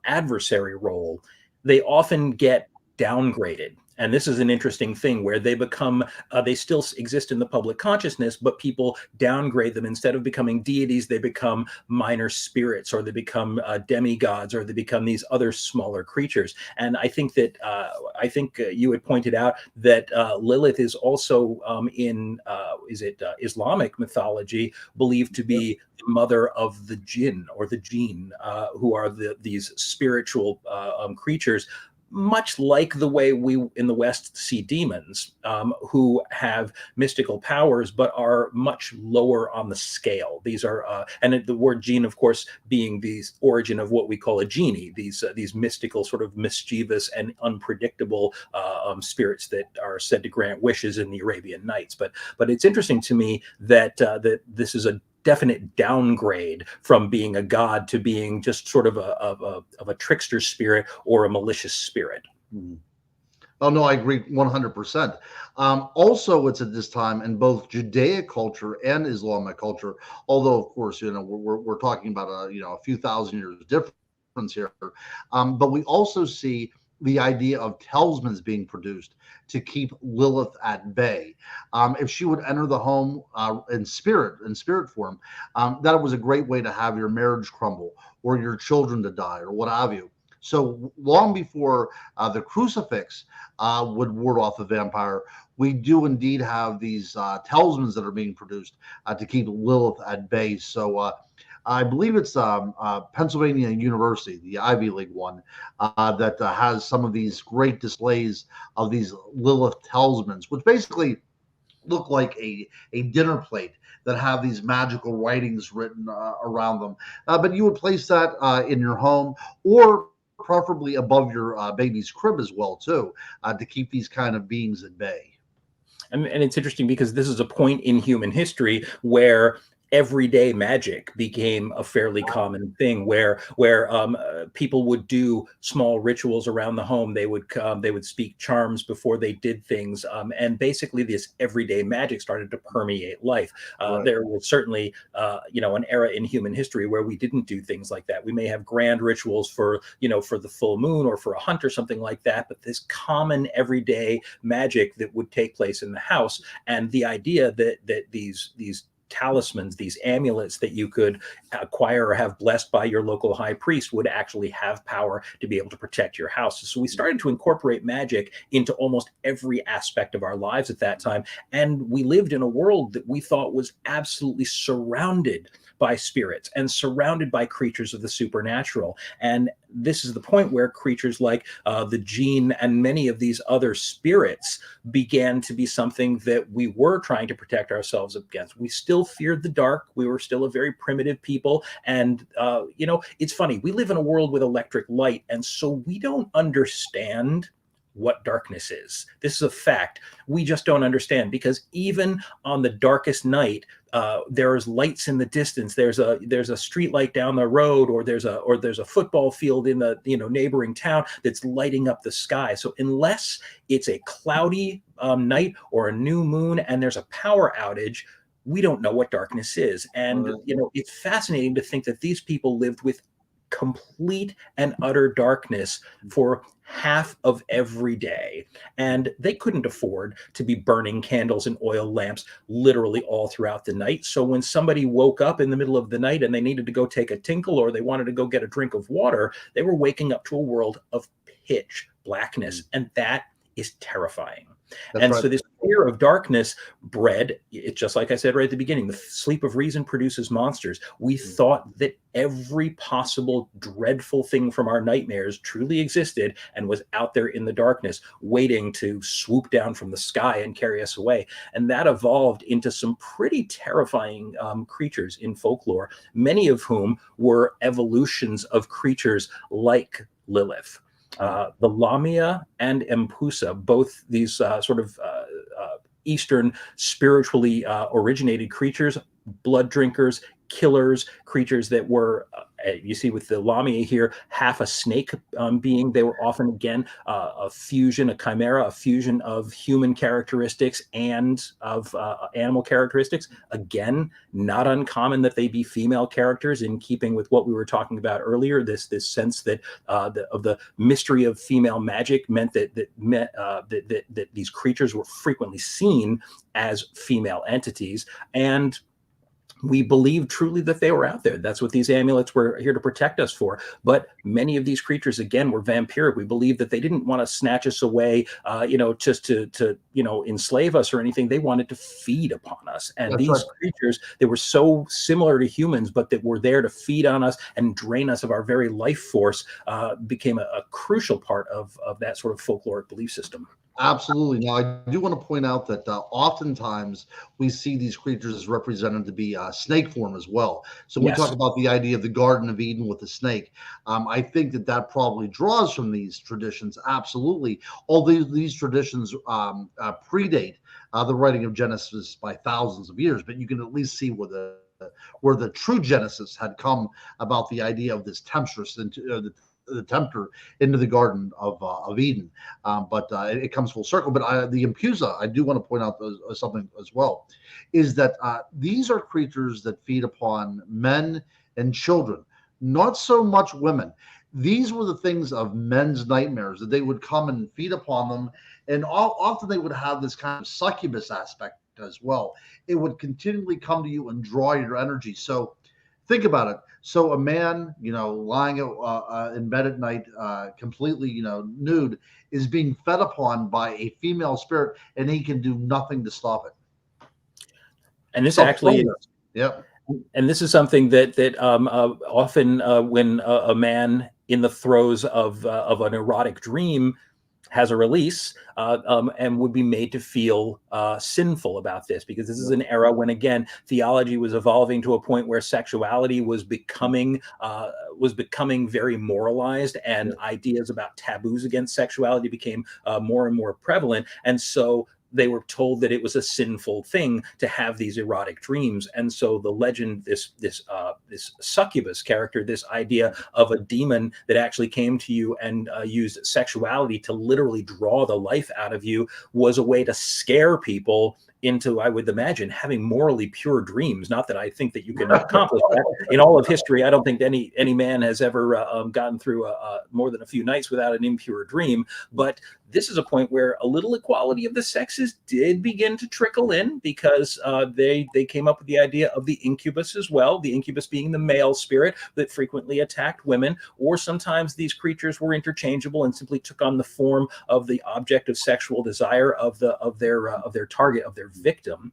adversary role, they often get downgraded. And this is an interesting thing, where they become, they still exist in the public consciousness, but people downgrade them. Instead of becoming deities, they become minor spirits, or they become demigods, or they become these other smaller creatures. And I think that, you had pointed out that Lilith is also in, Islamic mythology, believed to be the mother of the jinn, or the jinn, who are these spiritual creatures, much like the way we in the West see demons, who have mystical powers but are much lower on the scale. These are, and the word jinn, of course, being the origin of what we call a genie, these mystical, sort of mischievous and unpredictable spirits that are said to grant wishes in the Arabian Nights. But it's interesting to me that this is a definite downgrade from being a god to being just sort of a trickster spirit or a malicious spirit. Mm-hmm. Oh, no, I agree 100%. Also, it's at this time in both Judaic culture and Islamic culture, although, of course, we're talking about a few thousand years difference here. But we also see the idea of talismans being produced to keep Lilith at bay. If she would enter the home in spirit form, that was a great way to have your marriage crumble, or your children to die, or what have you. So long before the crucifix would ward off the vampire, we do indeed have these talismans that are being produced to keep Lilith at bay. So I believe it's Pennsylvania University, the Ivy League one, that has some of these great displays of these Lilith talismans, which basically look like a dinner plate that have these magical writings written around them. But you would place that in your home, or preferably above your baby's crib as well, too, to keep these kind of beings at bay. And it's interesting because this is a point in human history where everyday magic became a fairly common thing, where people would do small rituals around the home. They would speak charms before they did things, and basically this everyday magic started to permeate life. Right. There was certainly an era in human history where we didn't do things like that. We may have grand rituals for for the full moon or for a hunt or something like that, but this common everyday magic that would take place in the house, and the idea that these talismans, these amulets that you could acquire or have blessed by your local high priest, would actually have power to be able to protect your house. So we started to incorporate magic into almost every aspect of our lives at that time. And we lived in a world that we thought was absolutely surrounded by spirits and surrounded by creatures of the supernatural. And this is the point where creatures like the Jinn and many of these other spirits began to be something that we were trying to protect ourselves against. We still feared the dark. We were still a very primitive people. And, it's funny. We live in a world with electric light. And so we don't understand what darkness is. This is a fact. We just don't understand, because even on the darkest night, there's lights in the distance. There's a street light down the road, or there's a football field in the neighboring town that's lighting up the sky. So unless it's a cloudy night or a new moon and there's a power outage, we don't know what darkness is. And it's fascinating to think that these people lived with complete and utter darkness for half of every day. And they couldn't afford to be burning candles and oil lamps literally all throughout the night. So when somebody woke up in the middle of the night and they needed to go take a tinkle, or they wanted to go get a drink of water, they were waking up to a world of pitch blackness. And that is terrifying. That's And right. so this fear of darkness bred, it's just like I said right at the beginning, the sleep of reason produces monsters. We thought that every possible dreadful thing from our nightmares truly existed and was out there in the darkness, waiting to swoop down from the sky and carry us away. And that evolved into some pretty terrifying creatures in folklore, many of whom were evolutions of creatures like Lilith. The Lamia and Empusa, both these Eastern spiritually originated creatures, blood drinkers, killers, creatures that were, you see with the Lamia here, half a snake being. They were often, again, a fusion, a chimera, a fusion of human characteristics and of animal characteristics. Again, not uncommon that they be female characters, in keeping with what we were talking about earlier. This sense that of the mystery of female magic meant that these creatures were frequently seen as female entities. And we believed truly that they were out there. That's what these amulets were here to protect us for. But many of these creatures, again, were vampiric. We believed that they didn't want to snatch us away, just to enslave us or anything. They wanted to feed upon us. And That's right. these creatures, they were so similar to humans, but that were there to feed on us and drain us of our very life force, became a crucial part of that sort of folkloric belief system. Absolutely. Now, I do want to point out that oftentimes we see these creatures as represented to be snake form as well. So when we talk Yes. about the idea of the Garden of Eden with the snake, I think that probably draws from these traditions. Absolutely. Although these traditions predate the writing of Genesis by thousands of years, but you can at least see where the true Genesis had come about the idea of this temptress into the tempter into the Garden of Eden. But it comes full circle. But the Impusa, I do want to point out something as well, is that these are creatures that feed upon men and children, not so much women. These were the things of men's nightmares, that they would come and feed upon them. And often they would have this kind of succubus aspect as well. It would continually come to you and draw your energy. So Think about it. So a man, lying in bed at night, completely, nude, is being fed upon by a female spirit, and he can do nothing to stop it. And this actually is, Self-fullness. Yep. and this is something that often when a man in the throes of an erotic dream has a release and would be made to feel sinful about this, because this is Yep. an era when, again, theology was evolving to a point where sexuality was becoming very moralized, and Yep. ideas about taboos against sexuality became more and more prevalent. And so they were told that it was a sinful thing to have these erotic dreams. And so the legend, this succubus character, this idea of a demon that actually came to you and used sexuality to literally draw the life out of you, was a way to scare people into, I would imagine, having morally pure dreams. Not that I think that you can accomplish that in all of history. I don't think any man has ever gotten through more than a few nights without an impure dream. But this is a point where a little equality of the sexes did begin to trickle in, because they came up with the idea of the incubus as well. The incubus being the male spirit that frequently attacked women, or sometimes these creatures were interchangeable and simply took on the form of the object of sexual desire of their target, of their victim.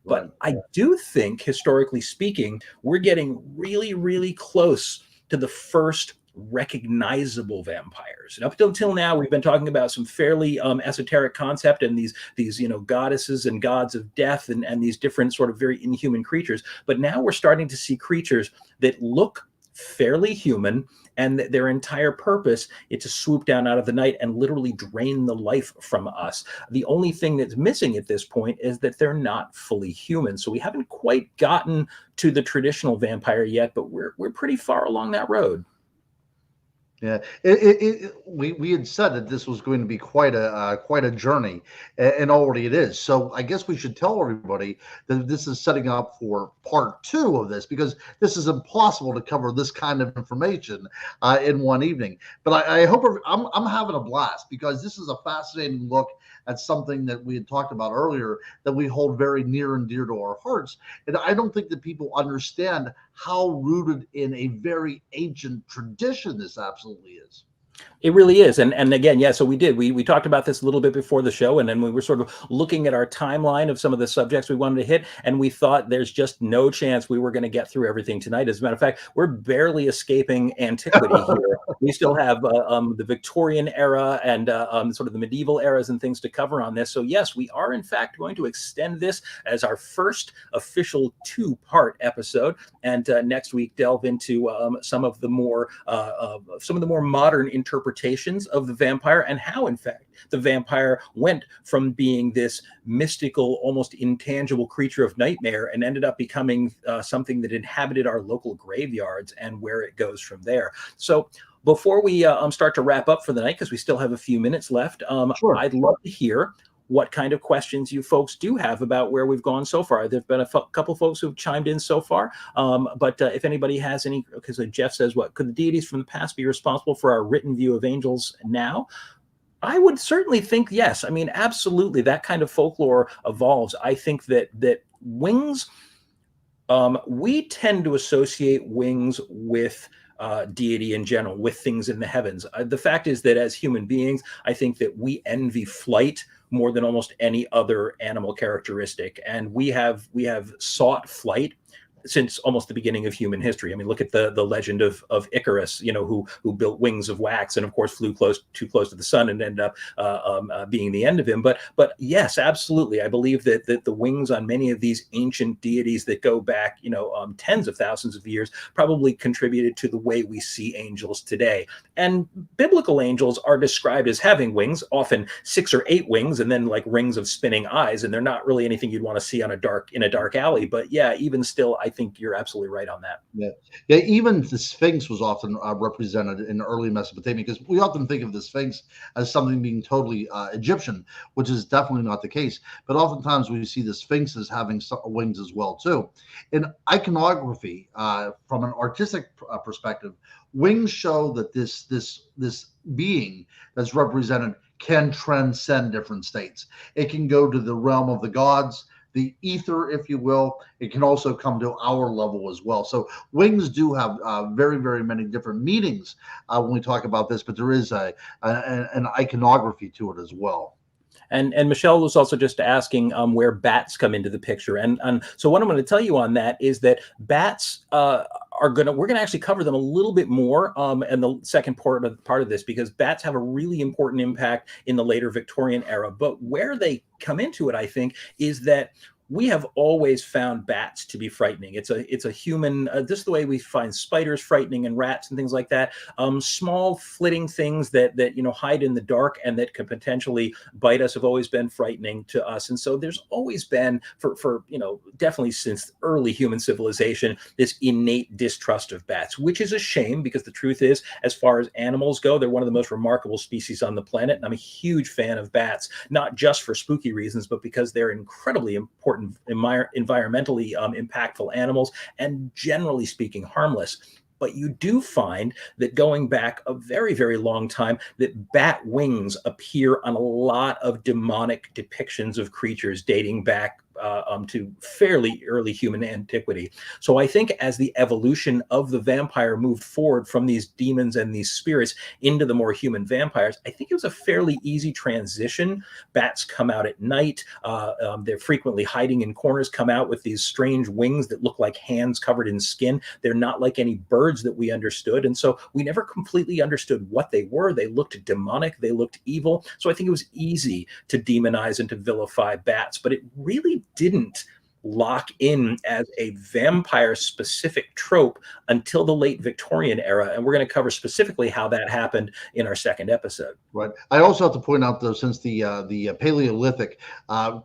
Right. But I do think, historically speaking, we're getting really, really close to the first recognizable vampires. And up until now, we've been talking about some fairly esoteric concept, and these goddesses and gods of death, and these different sort of very inhuman creatures. But now we're starting to see creatures that look fairly human, and their entire purpose is to swoop down out of the night and literally drain the life from us. The only thing that's missing at this point is that they're not fully human. So we haven't quite gotten to the traditional vampire yet, but we're pretty far along that road. Yeah, we had said that this was going to be quite a journey, and already it is. So I guess we should tell everybody that this is setting up for part two of this, because this is impossible to cover this kind of information in one evening. But I hope I'm having a blast, because this is a fascinating look at something that we had talked about earlier that we hold very near and dear to our hearts. And I don't think that people understand how rooted in a very ancient tradition this absolutely is. It really is. And again, yeah, so we talked about this a little bit before the show, and then we were sort of looking at our timeline of some of the subjects we wanted to hit, and we thought there's just no chance we were going to get through everything tonight. As a matter of fact, we're barely escaping antiquity here. We still have the Victorian era and sort of the medieval eras and things to cover on this. So yes, we are in fact going to extend this as our first official two-part episode, and next week delve into some of the more modern interpretations of the vampire, and how, in fact, the vampire went from being this mystical, almost intangible creature of nightmare and ended up becoming something that inhabited our local graveyards, and where it goes from there. So before we start to wrap up for the night, because we still have a few minutes left, Sure. I'd love to hear what kind of questions you folks do have about where we've gone so far. There've been a couple folks who've chimed in so far, but if anybody has any, because Jeff says, what could the deities from the past be responsible for our written view of angels now? I would certainly think yes. I mean, absolutely, that kind of folklore evolves. I think that wings, we tend to associate wings with deity in general, with things in the heavens. The fact is that as human beings, I think that we envy flight more than almost any other animal characteristic, and we have sought flight since almost the beginning of human history. I mean, look at the legend of Icarus, who built wings of wax and of course flew too close to the sun and ended up being the end of him. But yes, absolutely, I believe that the wings on many of these ancient deities that go back, tens of thousands of years, probably contributed to the way we see angels today. And biblical angels are described as having wings, often 6 or 8 wings, and then like rings of spinning eyes. And they're not really anything you'd want to see in a dark alley. But yeah, even still, I think you're absolutely right on that. Yeah, yeah. Even the Sphinx was often represented in early Mesopotamia, because we often think of the Sphinx as something being totally Egyptian, which is definitely not the case. But oftentimes we see the Sphinx as having wings as well too. In iconography, from an artistic perspective, wings show that this being that's represented can transcend different states. It can go to the realm of the gods, the ether, if you will. It can also come to our level as well. So wings do have very, very many different meanings when we talk about this, but there is an iconography to it as well. And Michelle was also just asking where bats come into the picture, and so what I'm going to tell you on that is that bats we're gonna actually cover them a little bit more in the second part of this, because bats have a really important impact in the later Victorian era. But where they come into it, I think, is that we have always found bats to be frightening. It's a human, just the way we find spiders frightening and rats and things like that. Small flitting things that hide in the dark and that could potentially bite us have always been frightening to us. And so there's always been, for definitely since early human civilization, this innate distrust of bats, which is a shame, because the truth is, as far as animals go, they're one of the most remarkable species on the planet. And I'm a huge fan of bats, not just for spooky reasons, but because they're incredibly important, environmentally impactful animals, and generally speaking, harmless. But you do find that going back a very, very long time, that bat wings appear on a lot of demonic depictions of creatures dating back to fairly early human antiquity. So I think as the evolution of the vampire moved forward from these demons and these spirits into the more human vampires, I think it was a fairly easy transition. Bats come out at night. They're frequently hiding in corners, come out with these strange wings that look like hands covered in skin. They're not like any birds that we understood. And so we never completely understood what they were. They looked demonic. They looked evil. So I think it was easy to demonize and to vilify bats, but it really didn't lock in as a vampire specific trope until the late Victorian era. And we're going to cover specifically how that happened in our second episode. Right. I also have to point out, though, since the Paleolithic,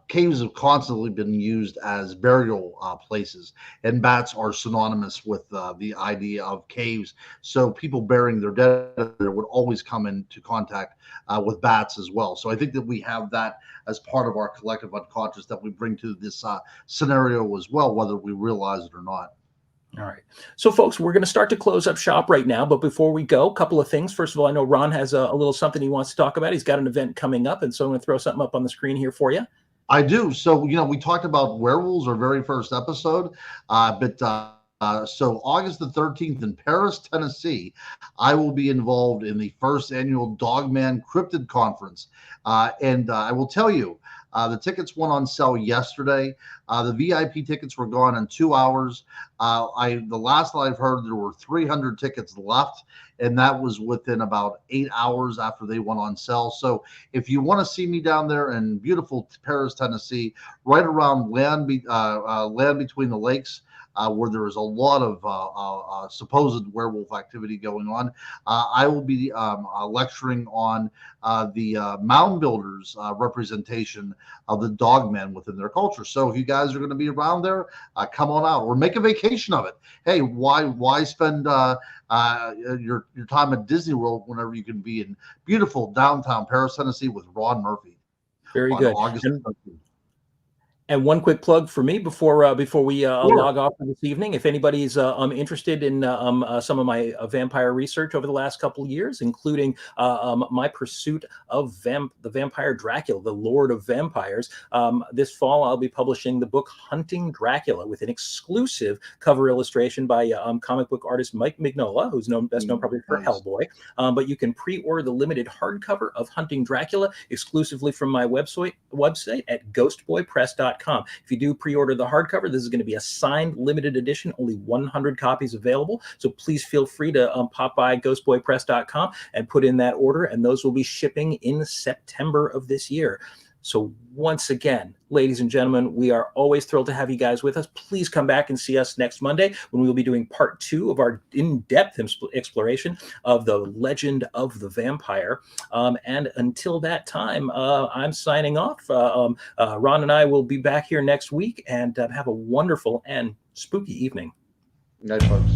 caves have constantly been used as burial places, and bats are synonymous with the idea of caves. So people burying their dead there would always come into contact with bats as well. So I think that we have that as part of our collective unconscious that we bring to this scenario as well, whether we realize it or not. All right. So, folks, we're going to start to close up shop right now. But before we go, a couple of things. First of all, I know Ron has a little something he wants to talk about. He's got an event coming up, and so I'm going to throw something up on the screen here for you. I do. So, we talked about werewolves our very first episode, so August the 13th in Paris, Tennessee, I will be involved in the first annual Dogman Cryptid Conference. And I will tell you, the tickets went on sale yesterday. The VIP tickets were gone in 2 hours. The last that I've heard, there were 300 tickets left, and that was within about 8 hours after they went on sale. So if you want to see me down there in beautiful Paris, Tennessee, right around land between the lakes, where there is a lot of supposed werewolf activity going on, I will be lecturing on the mound builders' representation of the dogmen within their culture. So if you guys are going to be around there, come on out or make a vacation of it. Hey, why spend your time at Disney World whenever you can be in beautiful downtown Paris, Tennessee with Ron Murphy? Very good. August 13th. And one quick plug for me before we Sure. log off for this evening. If anybody's interested in some of my vampire research over the last couple of years, including my pursuit of the vampire Dracula, the Lord of Vampires, this fall I'll be publishing the book Hunting Dracula with an exclusive cover illustration by comic book artist Mike Mignola, who's best known probably for Hellboy. But you can pre-order the limited hardcover of Hunting Dracula exclusively from my website at ghostboypress.com. If you do pre-order the hardcover, this is going to be a signed limited edition, only 100 copies available. So please feel free to pop by ghostboypress.com and put in that order, and those will be shipping in September of this year. So once again, ladies and gentlemen, we are always thrilled to have you guys with us. Please come back and see us next Monday when we will be doing part 2 of our in-depth exploration of the legend of the vampire. And until that time, I'm signing off. Ron and I will be back here next week, and have a wonderful and spooky evening. Night, folks.